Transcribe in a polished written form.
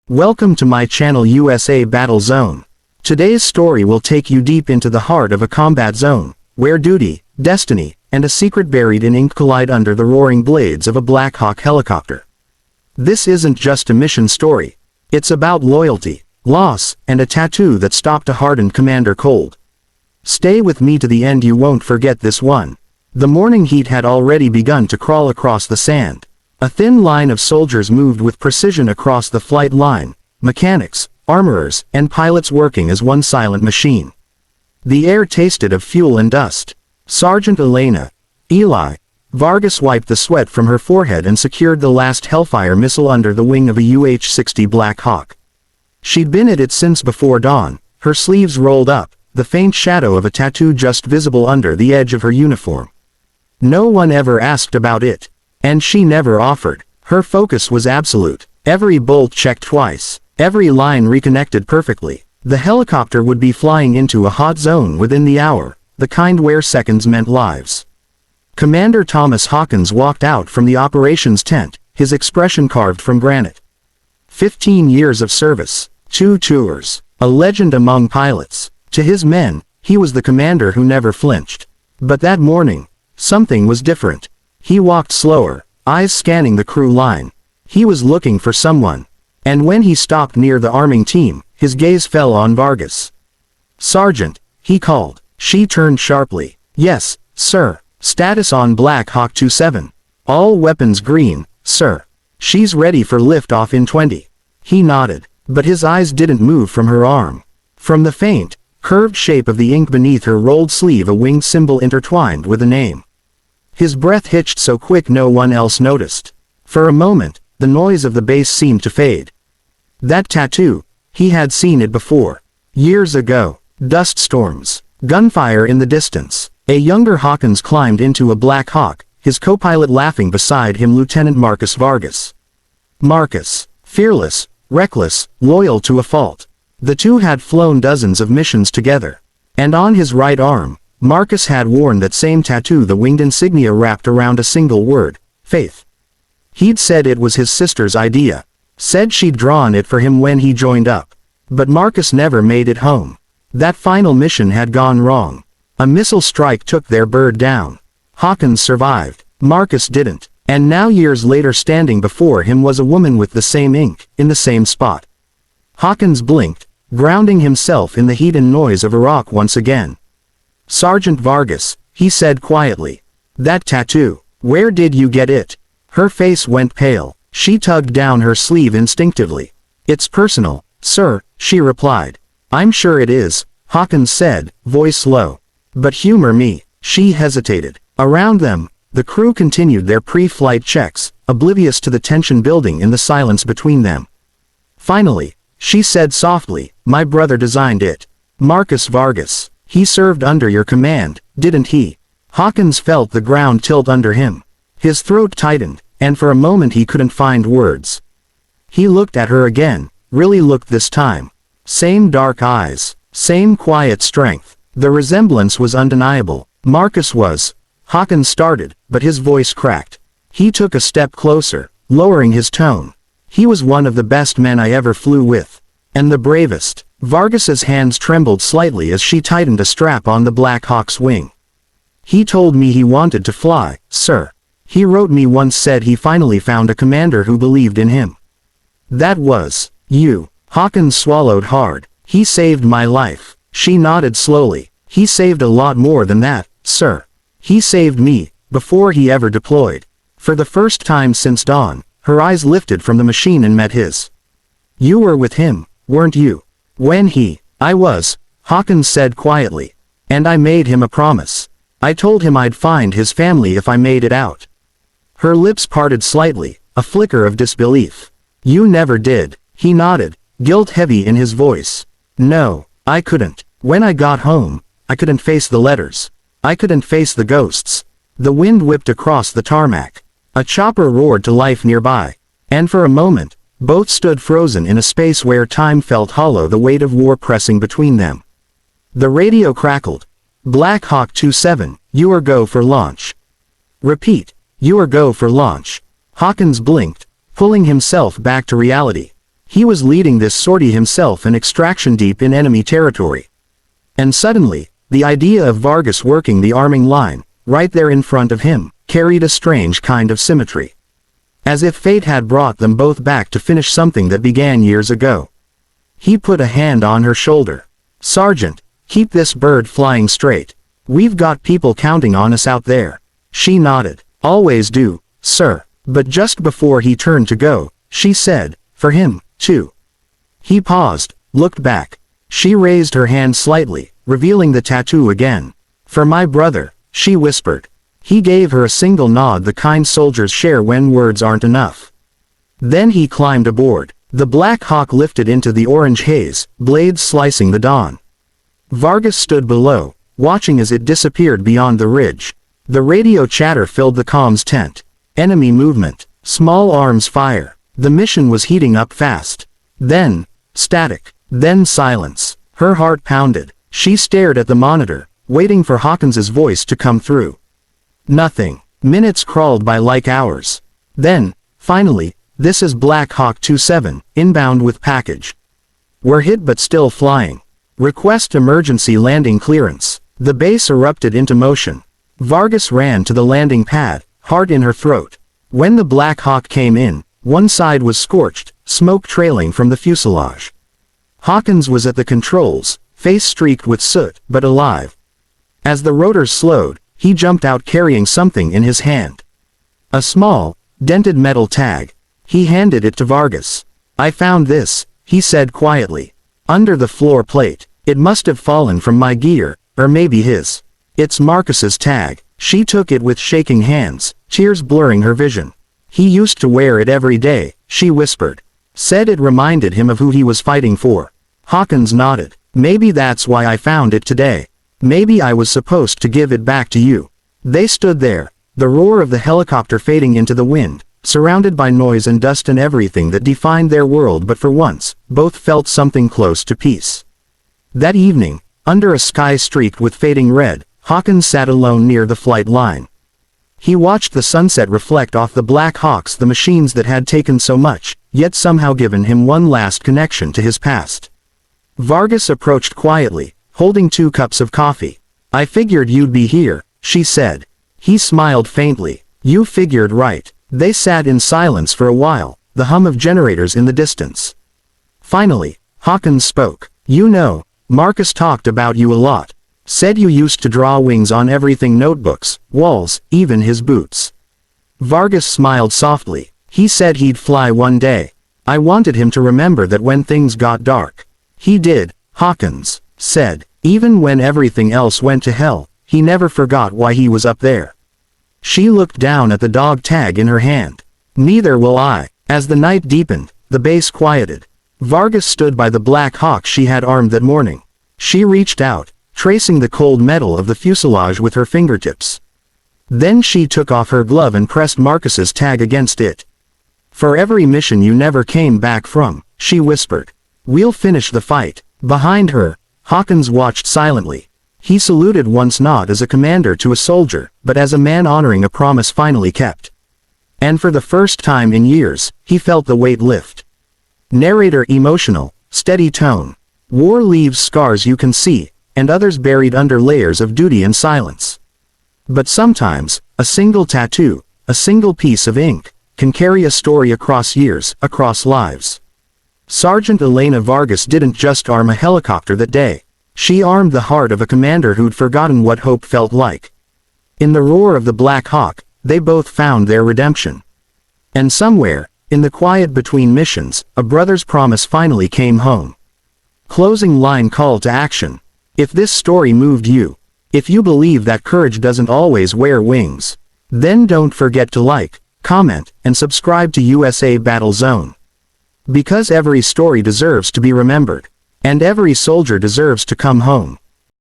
Welcome to my channel USA Battle Zone. Today's story will take you deep into the heart of a combat zone, where duty, destiny, and a secret buried in ink collide under the roaring blades of a Black Hawk helicopter. This isn't just a mission story. It's about loyalty, loss, and a tattoo that stopped a hardened commander cold. Stay with me to the end, you won't forget this one. The morning heat had already begun to crawl across the sand. A thin line of soldiers moved with precision across the flight line, mechanics, armorers, and pilots working as one silent machine. The air tasted of fuel and dust. Sergeant Eli Vargas wiped the sweat from her forehead and secured the last Hellfire missile under the wing of a UH-60 Black Hawk. She'd been at it since before dawn, her sleeves rolled up, the faint shadow of a tattoo just visible under the edge of her uniform. No one ever asked about it. And she never offered. Her focus was absolute. Every bolt checked twice. Every line reconnected perfectly. The helicopter would be flying into a hot zone within the hour, the kind where seconds meant lives. Commander Thomas Hawkins walked out from the operations tent, his expression carved from granite. 15 years of service, 2 tours, a legend among pilots. To his men, he was the commander who never flinched. But that morning, something was different. He walked slower, eyes scanning the crew line. He was looking for someone. And when he stopped near the arming team, his gaze fell on Vargas. "Sergeant," he called. She turned sharply. "Yes, sir. Status on Black Hawk 27. All weapons green, sir. She's ready for liftoff in 20. He nodded, but his eyes didn't move from her arm. From the faint, curved shape of the ink beneath her rolled sleeve, a winged symbol intertwined with a name. His breath hitched so quick no one else noticed. For a moment, the noise of the bass seemed to fade. That tattoo, he had seen it before. Years ago. Dust storms. Gunfire in the distance. A younger Hawkins climbed into a Black Hawk, his co-pilot laughing beside him, Lieutenant Marcus Vargas. Marcus. Fearless, reckless, loyal to a fault. The two had flown dozens of missions together. And on his right arm, Marcus had worn that same tattoo, the winged insignia wrapped around a single word, faith. He'd said it was his sister's idea. Said she'd drawn it for him when he joined up. But Marcus never made it home. That final mission had gone wrong. A missile strike took their bird down. Hawkins survived. Marcus didn't. And now, years later, standing before him was a woman with the same ink, in the same spot. Hawkins blinked, grounding himself in the heat and noise of Iraq once again. "Sergeant Vargas," he said quietly. "That tattoo, where did you get it?" Her face went pale. She tugged down her sleeve instinctively. "It's personal, sir," she replied. "I'm sure it is," Hawkins said, voice low. "But humor me." She hesitated. Around them, the crew continued their pre-flight checks, oblivious to the tension building in the silence between them. Finally, she said softly, "My brother designed it. Marcus Vargas. He served under your command, didn't he?" Hawkins felt the ground tilt under him. His throat tightened, and for a moment he couldn't find words. He looked at her again, really looked this time. Same dark eyes, same quiet strength. The resemblance was undeniable. Marcus was. Hawkins started, but his voice cracked. He took a step closer, lowering his tone. "He was one of the best men I ever flew with. And the bravest." Vargas's hands trembled slightly as she tightened a strap on the Black Hawk's wing. "He told me he wanted to fly, sir. He wrote me once, said he finally found a commander who believed in him. That was you." Hawkins swallowed hard. "He saved my life." She nodded slowly. "He saved a lot more than that, sir. He saved me, before he ever deployed." For the first time since dawn, her eyes lifted from the machine and met his. "You were with him, weren't you? When I was," Hawkins said quietly. "And I made him a promise. I told him I'd find his family if I made it out." Her lips parted slightly, a flicker of disbelief. "You never did." He nodded, guilt heavy in his voice. "No, I couldn't. When I got home, I couldn't face the letters. I couldn't face the ghosts." The wind whipped across the tarmac. A chopper roared to life nearby. And for a moment, both stood frozen in a space where time felt hollow, the weight of war pressing between them. The radio crackled. "Black Hawk 27, you are go for launch." "Repeat, you are go for launch." Hawkins blinked, pulling himself back to reality. He was leading this sortie himself, an extraction deep in enemy territory. And suddenly, the idea of Vargas working the arming line, right there in front of him, carried a strange kind of symmetry. As if fate had brought them both back to finish something that began years ago. He put a hand on her shoulder. "Sergeant, keep this bird flying straight. We've got people counting on us out there." She nodded. "Always do, sir." But just before he turned to go, she said, "For him, too." He paused, looked back. She raised her hand slightly, revealing the tattoo again. "For my brother," she whispered. He gave her a single nod, the kind soldiers share when words aren't enough. Then he climbed aboard. The Black Hawk lifted into the orange haze, blades slicing the dawn. Vargas stood below, watching as it disappeared beyond the ridge. The radio chatter filled the comms tent. Enemy movement. Small arms fire. The mission was heating up fast. Then, static. Then silence. Her heart pounded. She stared at the monitor, waiting for Hawkins's voice to come through. Nothing. Minutes crawled by like hours. Then, finally, "This is Black Hawk 27, inbound with package. We're hit but still flying. Request emergency landing clearance." The base erupted into motion. Vargas ran to the landing pad, heart in her throat. When the Black Hawk came in, one side was scorched, smoke trailing from the fuselage. Hawkins was at the controls, face streaked with soot, but alive. As the rotors slowed, he jumped out carrying something in his hand. A small, dented metal tag. He handed it to Vargas. "I found this," he said quietly. "Under the floor plate. It must have fallen from my gear, or maybe his. It's Marcus's tag." She took it with shaking hands, tears blurring her vision. "He used to wear it every day," she whispered. Said it reminded him of who he was fighting for. Hawkins nodded. "Maybe that's why I found it today. Maybe I was supposed to give it back to you." They stood there, the roar of the helicopter fading into the wind, surrounded by noise and dust and everything that defined their world, but for once, both felt something close to peace. That evening, under a sky streaked with fading red, Hawkins sat alone near the flight line. He watched the sunset reflect off the Black Hawks, the machines that had taken so much, yet somehow given him one last connection to his past. Vargas approached quietly, holding 2 cups of coffee. "I figured you'd be here," she said. He smiled faintly. "You figured right." They sat in silence for a while, the hum of generators in the distance. Finally, Hawkins spoke. "You know, Marcus talked about you a lot. Said you used to draw wings on everything, notebooks, walls, even his boots." Vargas smiled softly. "He said he'd fly one day. I wanted him to remember that when things got dark." "He did," Hawkins said. "Even when everything else went to hell, he never forgot why he was up there." She looked down at the dog tag in her hand. "Neither will I." As the night deepened, the base quieted. Vargas stood by the Black Hawk she had armed that morning. She reached out, tracing the cold metal of the fuselage with her fingertips. Then she took off her glove and pressed Marcus's tag against it. "For every mission you never came back from," she whispered. "We'll finish the fight." Behind her, Hawkins watched silently. He saluted once not as a commander to a soldier, but as a man honoring a promise finally kept. And for the first time in years, he felt the weight lift. Narrator emotional, steady tone. War leaves scars you can see, and others buried under layers of duty and silence. But sometimes, a single tattoo, a single piece of ink, can carry a story across years, across lives. Sergeant Elena Vargas didn't just arm a helicopter that day. She armed the heart of a commander who'd forgotten what hope felt like. In the roar of the Black Hawk, they both found their redemption. And somewhere, in the quiet between missions, a brother's promise finally came home. Closing line: call to action. If this story moved you, if you believe that courage doesn't always wear wings, then don't forget to like, comment, and subscribe to USA Battle Zone. Because every story deserves to be remembered. And every soldier deserves to come home.